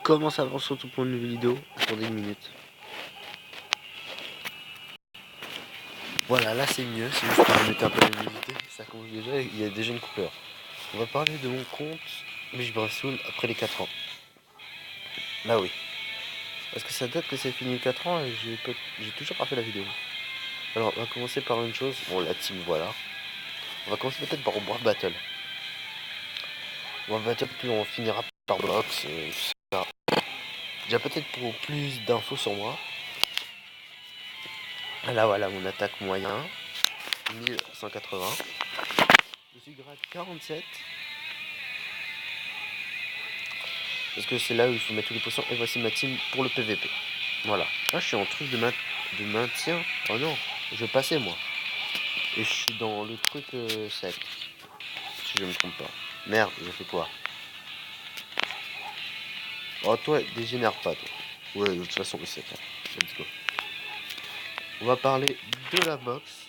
Comment ça avance surtout pour une nouvelle vidéo? Attendez une minute. Voilà, là c'est mieux, c'est juste pour mettre un peu de luminosité. Ça commence déjà, il y a déjà une couleur. On va parler de mon compte Mich Brassoul après les 4 ans. Là oui. Parce que ça date que c'est fini 4 ans et j'ai toujours pas fait la vidéo. Alors on va commencer par une chose. Bon, la team, voilà. On va commencer peut-être par Warf Battle. Warf Battle, puis on finira par Box. Déjà peut-être pour plus d'infos sur moi. Là voilà mon attaque moyen. 1180. Je suis grade 47. Parce que c'est là où il faut mettre tous les potions. Et voici ma team pour le PVP. Voilà. Là je suis en truc de maintien. Oh non, je passais moi. Et je suis dans le truc 7. Si je me trompe pas. Merde, j'ai fait quoi? Oh toi, dégénère pas toi. Ouais, de toute façon, c'est ça. Let's go. On va parler de la box.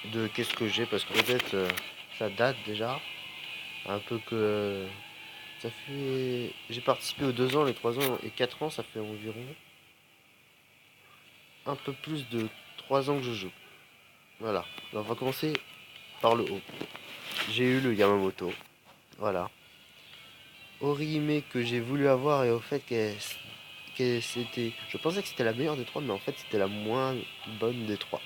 De qu'est-ce que j'ai. Parce que peut-être ça date déjà. Un peu que... ça fait... J'ai participé aux 2 ans, les 3 ans et 4 ans. Ça fait environ un peu plus de 3 ans que je joue. Voilà. Alors, on va commencer par le haut. J'ai eu le Yamamoto. Voilà. Orihime que j'ai voulu avoir et au fait que c'était... Je pensais que c'était la meilleure des 3, mais en fait c'était la moins bonne des 3.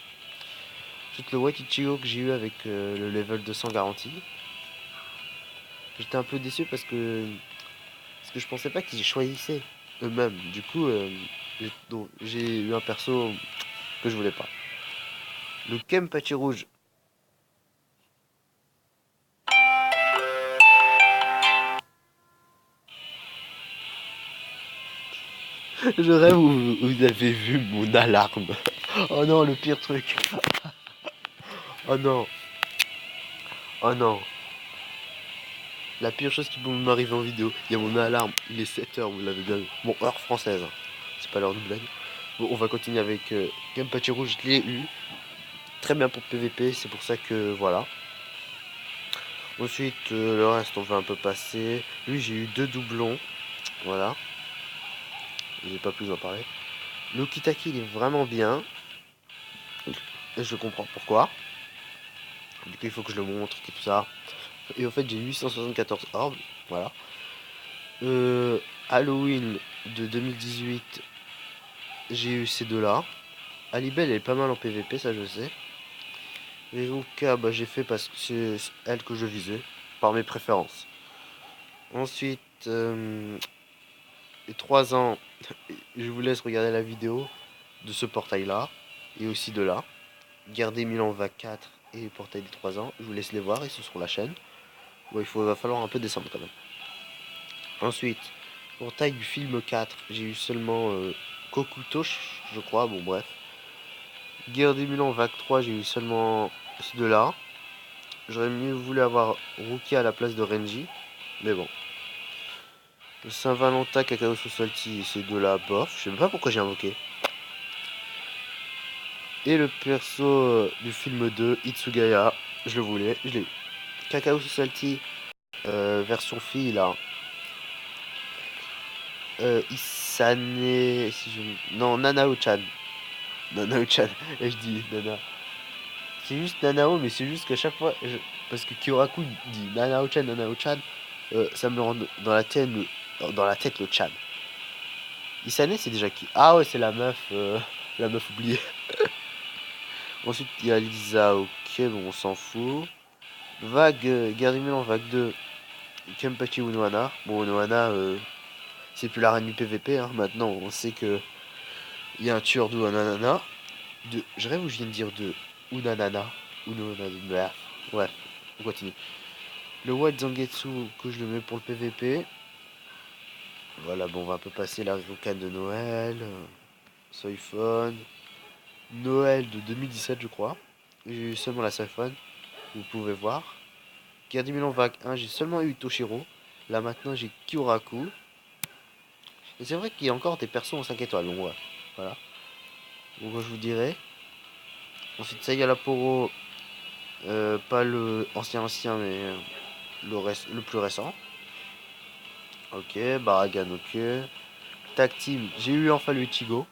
Ensuite le White Ichigo que j'ai eu avec le level 200 garantie. J'étais un peu déçu parce que je pensais pas qu'ils choisissaient eux-mêmes. Du coup, j'ai eu un perso que je voulais pas. Le Kenpachi rouge. Je rêve où vous avez vu mon alarme. Oh non, le pire truc. Oh non. Oh non. La pire chose qui peut m'arriver en vidéo. Il y a mon alarme. Il est 7h, vous l'avez bien vu. Bon, heure française. C'est pas l'heure de blague. Bon, on va continuer avec Kenpachi rouge. Je l'ai eu. Très bien pour PVP. C'est pour ça que voilà. Ensuite, le reste, on va un peu passer. Lui, j'ai eu 2 doublons. Voilà. J'ai pas plus en parler. Le Kitaki, il est vraiment bien. Et je comprends pourquoi. Du coup, il faut que je le montre et tout ça. Et en fait, j'ai 874 orbes. Voilà. Halloween de 2018, j'ai eu ces deux-là. Alibel, elle est pas mal en PVP, ça je sais. Veruca, bah, j'ai fait parce que c'est elle que je visais, par mes préférences. Ensuite, les 3 ans, je vous laisse regarder la vidéo de ce portail-là, et aussi de là. Garder Milan va 4 et portail des 3 ans, je vous laisse les voir, ils sont sur la chaîne. Bon, va falloir un peu descendre quand même. Ensuite, portail du film 4, j'ai eu seulement Kokuto, je crois, bon bref. Guerre des Milan vague 3, j'ai eu seulement ces deux-là. J'aurais mieux voulu avoir Rukia à la place de Renji, mais bon. Le Saint-Valentin, Kakao Society, ces deux-là, bof. Je sais même pas pourquoi j'ai invoqué. Et le perso du film 2, Itsugaya, je le voulais, je l'ai eu. Kakao Society, version fille, là. Isane... Si je... Non, Nanao-chan. Nanao-chan, et je dis Nana. C'est juste Nanao, mais c'est juste qu'à chaque fois... Parce que Kyoraku dit Nanao-chan, Nanao-chan, ça me rend dans la tête le Chan. Isane, c'est déjà qui? Ah ouais, c'est la meuf oubliée. Ensuite, il y a Lisa, ok, bon, on s'en fout. Vague, Guerre des Mille vague 2, Kenpachi Unohana. Bon, Unohana, c'est plus la reine du PVP, hein. Maintenant, on sait que il y a un tueur d'Unohana. Je rêve où je viens de dire de Unanana. Unohana, ouais, on continue. Le White Zangetsu, que je le mets pour le PVP. Voilà, bon, on va un peu passer la Ryokan de Noël. Soifon. Noël de 2017, je crois. J'ai eu seulement la Soifon, vous pouvez voir. Guerre des Mille vague 1, j'ai seulement eu Toshiro. Là maintenant j'ai Kyoraku. Et c'est vrai qu'il y a encore des persos en 5 étoiles. Donc ouais, voilà. Donc je vous dirai. Ensuite Sayalaporo. Pas le ancien mais le plus récent. Ok, Baragan, ok. Tag team, j'ai eu enfin le Ichigo.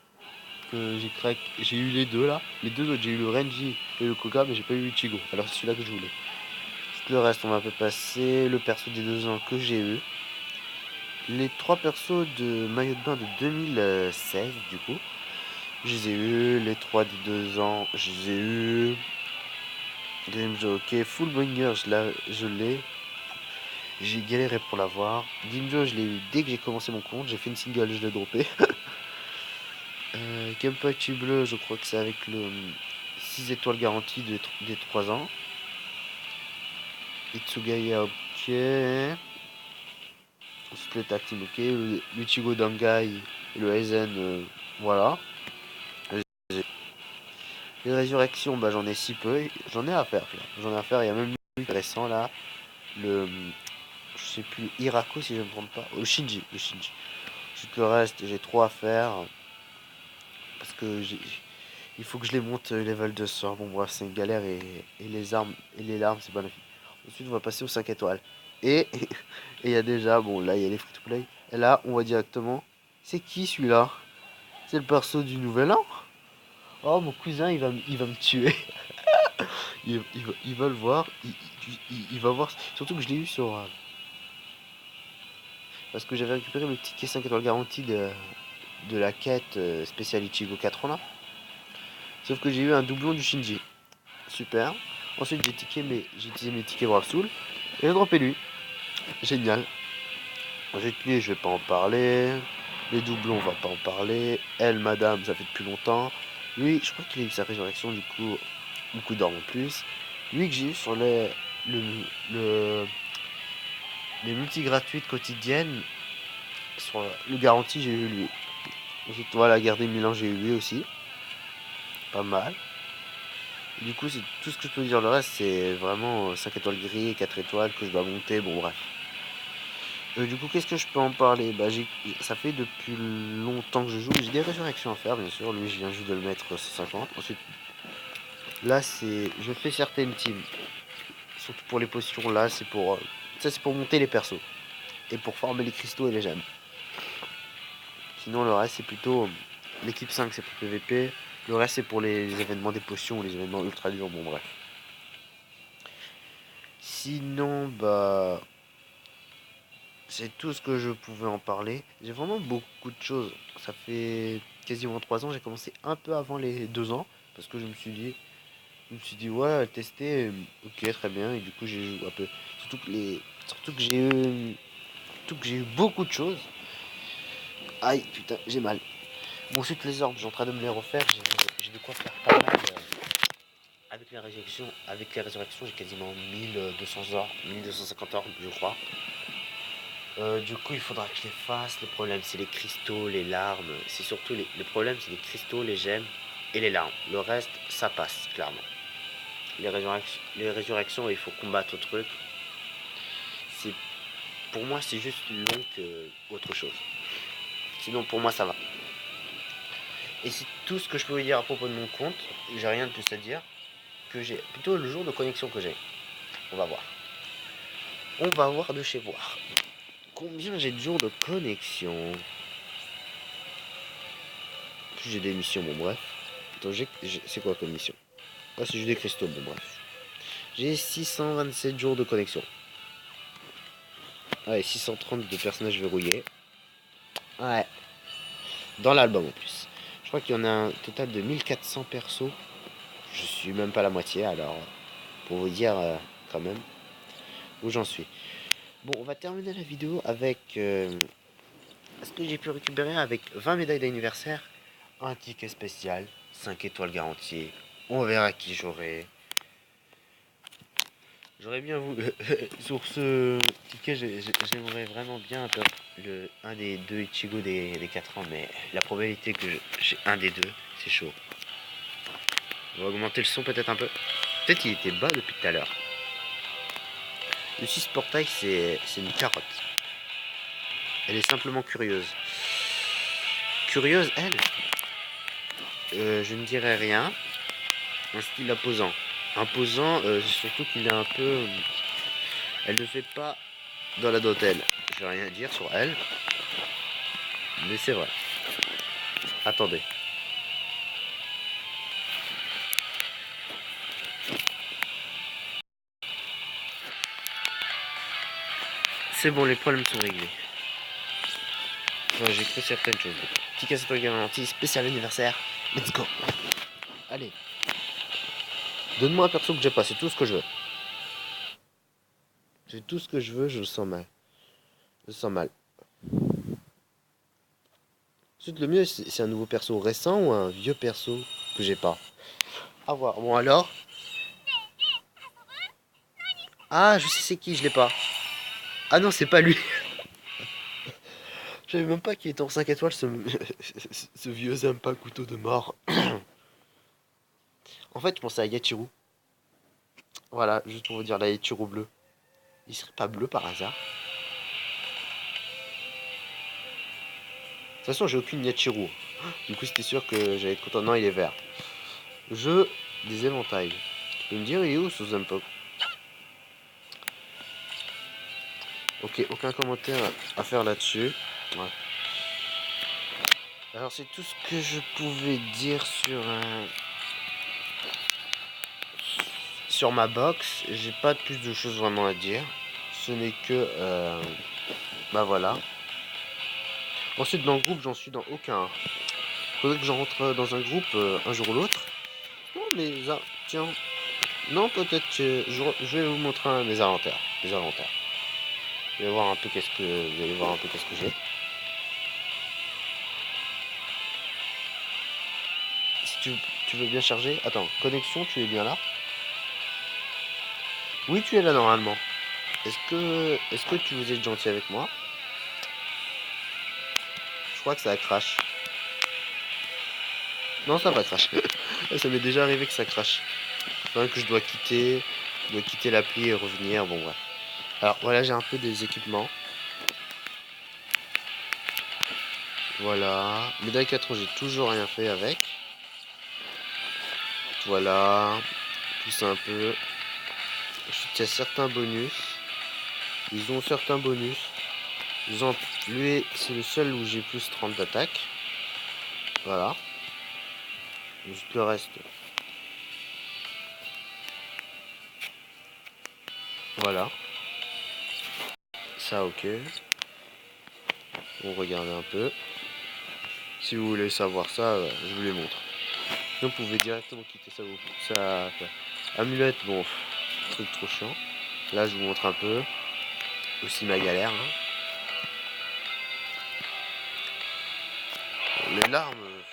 Que j'ai crack, j'ai eu les deux là. Les deux autres, j'ai eu le Renji et le Koga, mais j'ai pas eu Ichigo. Alors c'est celui-là que je voulais. Tout le reste, on va un peu passer. Le perso des 2 ans que j'ai eu. Les 3 persos de maillot de bain de 2016, du coup. Je les ai eu. Les 3 des 2 ans, je les ai eu. Grimjo, ok. Full Bringer, je l'ai. J'ai galéré pour l'avoir. Grimjo, je l'ai eu dès que j'ai commencé mon compte. J'ai fait une single, je l'ai droppé. Kenpachi bleu, je crois que c'est avec le 6 étoiles garanties des 3 ans. Itsugaya, ok. Ensuite le tag team, ok. L'Ichigo Dangai et le Aizen, voilà. Les résurrections, bah j'en ai si peu. J'en ai à faire là. J'en ai à faire. Il y a même lui récent là. Le. Je sais plus. Hirako si je ne me trompe pas. Le Shinji. Le Shinji. Ensuite le reste, j'ai trop à faire. Parce que il faut que je les monte level 200. Bon bref, c'est une galère et les armes et les larmes, c'est pas la vie. Ensuite on va passer aux 5 étoiles. Et il y a déjà, bon là il y a les free to play. Et là on va directement. C'est qui celui-là? C'est le perso du nouvel an? Oh mon cousin il va me tuer. Il va le voir. Il va voir. Surtout que je l'ai eu sur. Parce que j'avais récupéré le ticket 5 étoiles garantie de la quête spéciale Ichigo 4 là. Sauf que j'ai eu un doublon du Shinji. Super. Ensuite j'ai utilisé mes tickets Brave Soul. Et j'ai droppé lui. Génial. Ensuite lui je vais pas en parler. Les doublons on va pas en parler. Elle madame ça fait depuis longtemps. Lui je crois qu'il a eu sa résurrection du coup. Beaucoup d'or en plus. Lui que j'ai eu sur le, le les multi gratuites quotidiennes. Sur le garantie j'ai eu lui. Ensuite voilà garder Milan j'ai eu lui aussi. Pas mal. Du coup, c'est tout ce que je peux dire. Le reste, c'est vraiment 5 étoiles gris, 4 étoiles que je dois monter. Bon, bref. Du coup, qu'est-ce que je peux en parler? Bah, ça fait depuis longtemps que je joue. J'ai des résurrections à faire, bien sûr. Lui, je viens juste de le mettre 150. Ensuite, là, je fais certaines teams. Surtout pour les potions, là, ça, c'est pour monter les persos. Et pour former les cristaux et les gemmes. Sinon, le reste, c'est plutôt. L'équipe 5, c'est pour PVP. Le reste, c'est pour les événements des potions ou les événements ultra durs. Bon, bref. Sinon, bah. C'est tout ce que je pouvais en parler. J'ai vraiment beaucoup de choses. Ça fait quasiment 3 ans. J'ai commencé un peu avant les 2 ans. Parce que je me suis dit ouais, tester. Ok, très bien. Et du coup, j'ai joué un peu. Surtout que j'ai eu beaucoup de choses. Aïe, putain, j'ai mal. Bon, ensuite, les ordres, j'ai en train de me les refaire. J'ai de quoi faire pas mal. Avec les résurrections, j'ai quasiment 1200 ordres, 1250 ordres, je crois. Du coup, il faudra que je les fasse. Le problème, c'est les cristaux, les larmes. C'est surtout le problème, c'est les cristaux, les gemmes et les larmes. Le reste, ça passe, clairement. Les résurrections, il faut combattre au truc. C'est, pour moi, c'est juste long que autre chose. Sinon, pour moi, ça va. Et c'est tout ce que je peux vous dire à propos de mon compte. J'ai rien de plus à dire. Que j'ai plutôt le jour de connexion que j'ai. On va voir. On va voir de chez voir. Combien j'ai de jours de connexion? Plus j'ai des missions, bon bref. Attends, c'est quoi comme mission? Ah, c'est juste des cristaux, bon bref. J'ai 627 jours de connexion. Ouais, 630 de personnages verrouillés. Ouais. Dans l'album en plus. Je crois qu'il y en a un total de 1400 persos. Je suis même pas la moitié, alors pour vous dire quand même où j'en suis. Bon, on va terminer la vidéo avec ce que j'ai pu récupérer avec 20 médailles d'anniversaire, un ticket spécial, 5 étoiles garanties. On verra qui j'aurai. J'aurais bien voulu. Sur ce ticket, j'aimerais vraiment bien un des deux Ichigo des 4 ans, mais la probabilité que j'ai un des deux, c'est chaud. On va augmenter le son peut-être un peu. Peut-être qu'il était bas depuis tout à l'heure. Le 6 portail, c'est une carotte. Elle est simplement curieuse. Curieuse, elle je ne dirais rien. Un style imposant. Imposant, surtout qu'il est un peu. Elle ne fait pas dans la dentelle. je vais rien dire sur elle. Mais c'est vrai. Attendez. C'est bon, les problèmes sont réglés. Ouais, j'ai cru certaines choses. Petit casse-toi garantie, spécial anniversaire. Let's go. Allez. Donne-moi un perso que j'ai pas, c'est tout ce que je veux. C'est tout ce que je veux, je le sens mal. Je le sens mal. Ensuite, le mieux, c'est un nouveau perso récent ou un vieux perso que j'ai pas. À voir. Bon alors. Ah, je sais c'est qui, je l'ai pas. Ah non, c'est pas lui. Je savais même pas qu'il était en 5 étoiles, ce vieux Zampa couteau de mort. En fait, je pensais à Yachiru. Voilà, juste pour vous dire, la Yachiru bleu. Il serait pas bleu par hasard. De toute façon, j'ai aucune Yachiru. Du coup, c'était sûr que j'allais être content. Non, il est vert. Jeu des éventails. Tu peux me dire, il est où ce Zampa? Ok, aucun commentaire à faire là-dessus. Ouais. Alors, c'est tout ce que je pouvais dire sur ma box. J'ai pas plus de choses vraiment à dire. Ce n'est que... bah voilà. Ensuite, dans le groupe, j'en suis dans aucun. Faudrait que j'en rentre dans un groupe un jour ou l'autre. Non, mais... tiens. Non, peut-être que je vais vous montrer mes inventaires. Les inventaires. Vous allez voir un peu qu'est-ce que j'ai. Si tu veux bien charger. Attends, connexion, tu es bien là? Oui, tu es là normalement. Est-ce que tu vous êtes gentil avec moi? Je crois que ça crache. Non, ça va crash. Ça m'est déjà arrivé que ça crache. Enfin, que je dois quitter l'appli et revenir. Bon, ouais. Alors, voilà, j'ai un peu des équipements. Voilà. Médaille 4 ans, j'ai toujours rien fait avec. Voilà. Pousse un peu. Ensuite, il y a certains bonus. Ils ont certains bonus. Exemple, lui, c'est le seul où j'ai plus 30 d'attaque. Voilà. Juste le reste. Voilà. Ça, ok. On regarde un peu. Si vous voulez savoir ça, je vous les montre. Donc vous pouvez directement quitter ça. Quoi. Amulette, bon, truc trop chiant. Là, je vous montre un peu. Aussi ma galère. Hein. Les larmes,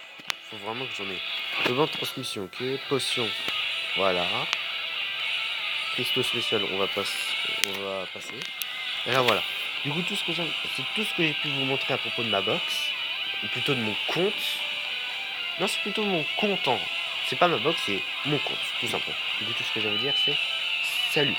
faut vraiment que j'en ai. Devant de transmission, ok. Potion, voilà. Cristaux spécial, on va passer. Et là voilà. Du coup, c'est tout ce que j'ai pu vous montrer à propos de ma box. Ou plutôt de mon compte. Non, c'est plutôt mon compte en. C'est pas ma box, c'est mon compte, tout simplement. Du coup, tout ce que j'ai à vous dire, c'est salut.